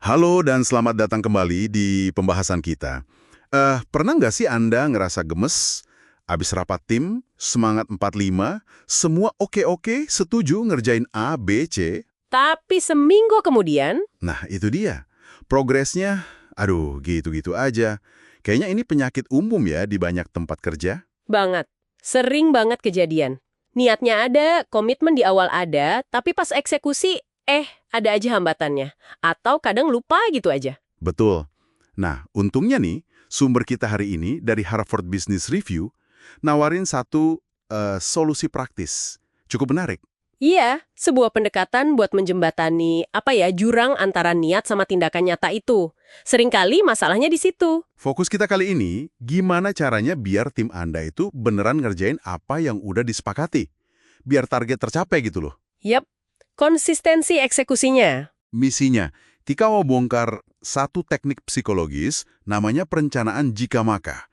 Halo dan selamat datang kembali di pembahasan kita. Pernah nggak sih Anda ngerasa gemes, abis rapat tim, semangat 45, semua oke-oke, setuju ngerjain A, B, C? Tapi seminggu kemudian, Nah, itu dia. Progresnya, aduh, gitu-gitu aja. Kayaknya ini penyakit umum ya di banyak tempat kerja. banget. Sering banget kejadian. Niatnya ada, komitmen di awal ada, tapi pas eksekusi, ada aja hambatannya. Atau kadang lupa gitu aja. Betul. Nah, untungnya nih, sumber kita hari ini dari Harvard Business Review nawarin satu solusi praktis. Cukup menarik. Iya, sebuah pendekatan buat menjembatani, jurang antara niat sama tindakan nyata itu. Seringkali masalahnya di situ. Fokus kita kali ini, gimana caranya biar tim Anda itu beneran ngerjain apa yang udah disepakati. Biar target tercapai gitu loh. Yap, konsistensi eksekusinya. Misinya, Tika mau bongkar satu teknik psikologis namanya perencanaan jika maka.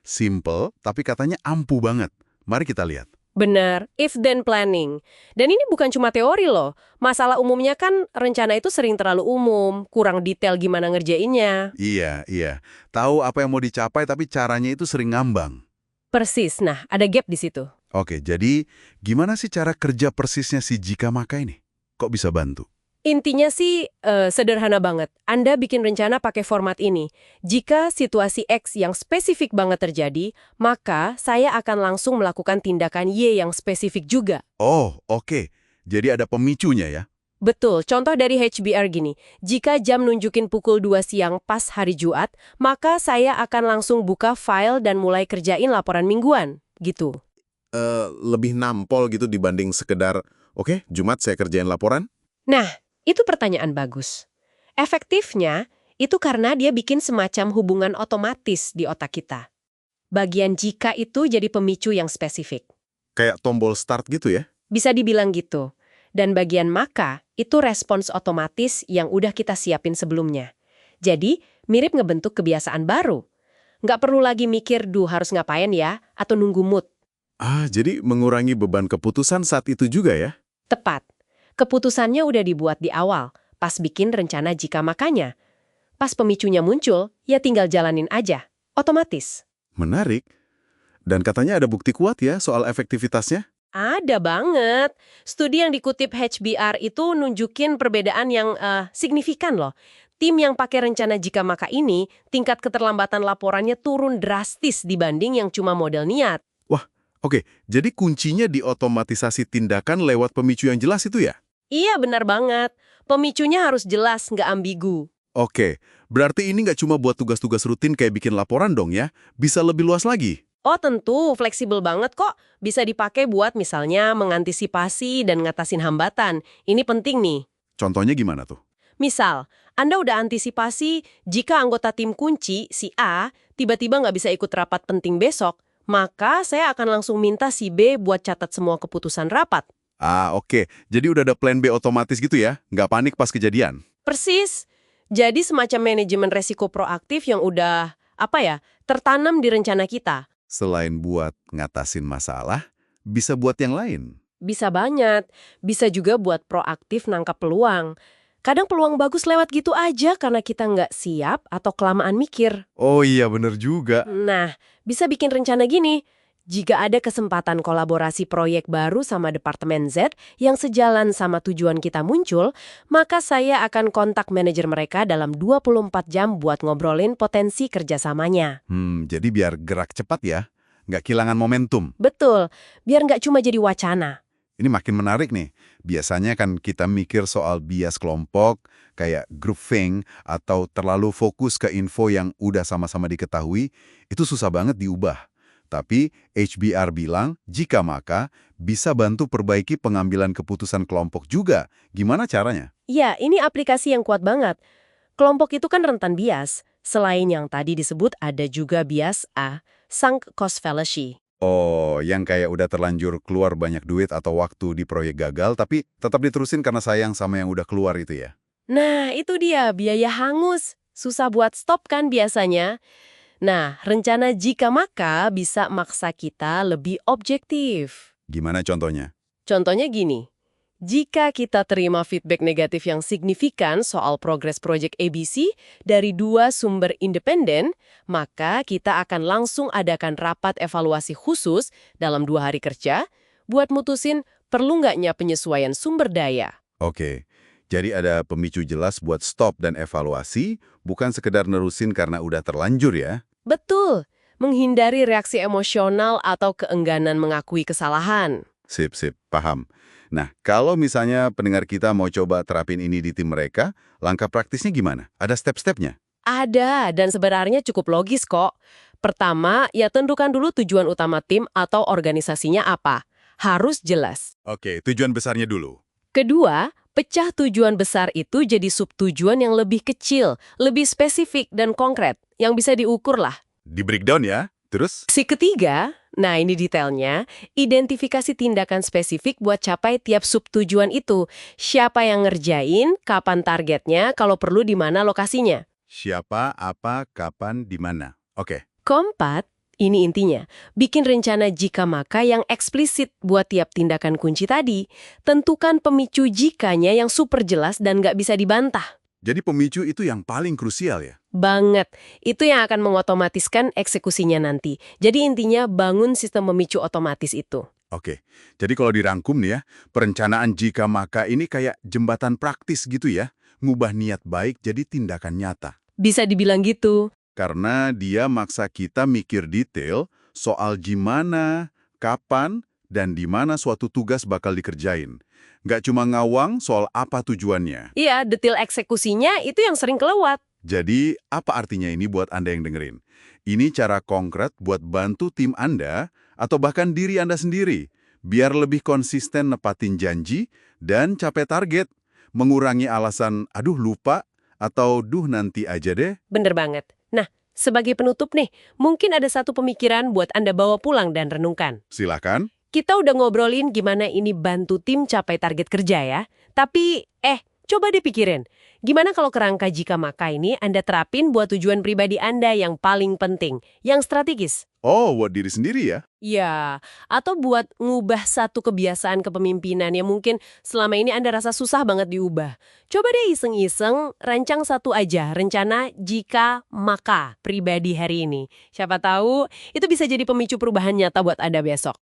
Simple, tapi katanya ampuh banget. Mari kita lihat. Benar, if-then planning. Dan ini bukan cuma teori loh. Masalah umumnya kan rencana itu sering terlalu umum, kurang detail gimana ngerjainnya. Iya, iya. Tahu apa yang mau dicapai tapi caranya itu sering ngambang. Persis, nah ada gap di situ. Oke, jadi gimana sih cara kerja persisnya si jika maka ini? Kok bisa bantu? Intinya sih sederhana banget. Anda bikin rencana pakai format ini. Jika situasi X yang spesifik banget terjadi, maka saya akan langsung melakukan tindakan Y yang spesifik juga. Oh, oke. Jadi ada pemicunya ya? Betul, contoh dari HBR gini, jika jam nunjukin pukul 2 siang pas hari Jumat, maka saya akan langsung buka file dan mulai kerjain laporan mingguan, gitu. Lebih nampol gitu dibanding sekedar, oke, Jumat saya kerjain laporan? Nah, itu pertanyaan bagus. Efektifnya, itu karena dia bikin semacam hubungan otomatis di otak kita. Bagian jika itu jadi pemicu yang spesifik. Kayak tombol start gitu ya? Bisa dibilang gitu. Dan bagian maka itu respons otomatis yang udah kita siapin sebelumnya. Jadi, mirip ngebentuk kebiasaan baru. Nggak perlu lagi mikir, harus ngapain ya, atau nunggu mood. Jadi mengurangi beban keputusan saat itu juga ya? Tepat. Keputusannya udah dibuat di awal, pas bikin rencana jika makanya. Pas pemicunya muncul, ya tinggal jalanin aja. Otomatis. Menarik. Dan katanya ada bukti kuat ya soal efektivitasnya? Ada banget. Studi yang dikutip HBR itu nunjukin perbedaan yang signifikan loh. Tim yang pakai rencana jika maka ini, tingkat keterlambatan laporannya turun drastis dibanding yang cuma model niat. Wah, oke. Jadi kuncinya di otomatisasi tindakan lewat pemicu yang jelas itu ya? Iya benar banget. Pemicunya harus jelas, nggak ambigu. Oke, berarti ini nggak cuma buat tugas-tugas rutin kayak bikin laporan dong ya? Bisa lebih luas lagi? Oh tentu, fleksibel banget kok. Bisa dipakai buat misalnya mengantisipasi dan ngatasin hambatan. Ini penting nih. Contohnya gimana tuh? Misal, Anda udah antisipasi jika anggota tim kunci, si A, tiba-tiba nggak bisa ikut rapat penting besok, maka saya akan langsung minta si B buat catat semua keputusan rapat. Oke. Jadi udah ada plan B otomatis gitu ya? Nggak panik pas kejadian? Persis. Jadi semacam manajemen resiko proaktif yang udah, tertanam di rencana kita. Selain buat ngatasin masalah, bisa buat yang lain. Bisa banget. Bisa juga buat proaktif nangkap peluang. Kadang peluang bagus lewat gitu aja karena kita nggak siap atau kelamaan mikir. Oh iya, bener juga. Nah, bisa bikin rencana gini. Jika ada kesempatan kolaborasi proyek baru sama Departemen Z yang sejalan sama tujuan kita muncul, maka saya akan kontak manajer mereka dalam 24 jam buat ngobrolin potensi kerjasamanya. Jadi biar gerak cepat ya, nggak kehilangan momentum. Betul, biar nggak cuma jadi wacana. Ini makin menarik nih. Biasanya kan kita mikir soal bias kelompok, kayak groupthink, atau terlalu fokus ke info yang udah sama-sama diketahui, itu susah banget diubah. Tapi HBR bilang, jika maka bisa bantu perbaiki pengambilan keputusan kelompok juga. Gimana caranya? Ya, ini aplikasi yang kuat banget. Kelompok itu kan rentan bias. Selain yang tadi disebut ada juga bias A, sunk cost fallacy. Oh, yang kayak udah terlanjur keluar banyak duit atau waktu di proyek gagal, tapi tetap diterusin karena sayang sama yang udah keluar itu ya? Nah, itu dia, biaya hangus. Susah buat stop kan biasanya. Nah, rencana jika maka bisa maksa kita lebih objektif. Gimana contohnya? Contohnya gini, Jika kita terima feedback negatif yang signifikan soal progres proyek ABC dari dua sumber independen, maka kita akan langsung adakan rapat evaluasi khusus dalam 2 hari kerja buat mutusin perlu nggaknya penyesuaian sumber daya. Oke, jadi ada pemicu jelas buat stop dan evaluasi, bukan sekedar nerusin karena udah terlanjur ya? Betul, menghindari reaksi emosional atau keengganan mengakui kesalahan. Sip, paham. Nah, kalau misalnya pendengar kita mau coba terapin ini di tim mereka, langkah praktisnya gimana? Ada step-stepnya? Ada, dan sebenarnya cukup logis kok. Pertama, ya tentukan dulu tujuan utama tim atau organisasinya apa. Harus jelas. Oke, tujuan besarnya dulu. Kedua, pecah tujuan besar itu jadi subtujuan yang lebih kecil, lebih spesifik dan konkret, yang bisa diukur lah. Di breakdown ya. Terus? Si ketiga, nah ini detailnya, identifikasi tindakan spesifik buat capai tiap subtujuan itu. Siapa yang ngerjain, kapan targetnya, kalau perlu di mana lokasinya. Siapa, apa, kapan, di mana. Oke. Keempat, ini intinya, bikin rencana jika maka yang eksplisit buat tiap tindakan kunci tadi. Tentukan pemicu jikanya yang super jelas dan nggak bisa dibantah. Jadi pemicu itu yang paling krusial ya? Banget. Itu yang akan mengotomatiskan eksekusinya nanti. Jadi intinya bangun sistem memicu otomatis itu. Oke, jadi kalau dirangkum nih ya, perencanaan jika maka ini kayak jembatan praktis gitu ya, ngubah niat baik jadi tindakan nyata. Bisa dibilang gitu. Karena dia maksa kita mikir detail soal gimana, kapan, dan di mana suatu tugas bakal dikerjain. Nggak cuma ngawang soal apa tujuannya. Iya, detail eksekusinya itu yang sering kelewat. Jadi, apa artinya ini buat Anda yang dengerin? Ini cara konkret buat bantu tim Anda atau bahkan diri Anda sendiri, biar lebih konsisten nepatin janji dan capai target, mengurangi alasan, aduh lupa, atau duh nanti aja deh. Bener banget. Nah, sebagai penutup nih, mungkin ada satu pemikiran buat Anda bawa pulang dan renungkan. Silakan. Kita udah ngobrolin gimana ini bantu tim capai target kerja ya. Tapi, coba dipikirin. Gimana kalau kerangka jika maka ini Anda terapin buat tujuan pribadi Anda yang paling penting, yang strategis? Oh, buat diri sendiri ya? Ya, atau buat ngubah satu kebiasaan kepemimpinan yang mungkin selama ini Anda rasa susah banget diubah. Coba deh iseng-iseng, rancang satu aja rencana jika maka pribadi hari ini. Siapa tahu itu bisa jadi pemicu perubahan nyata buat Anda besok.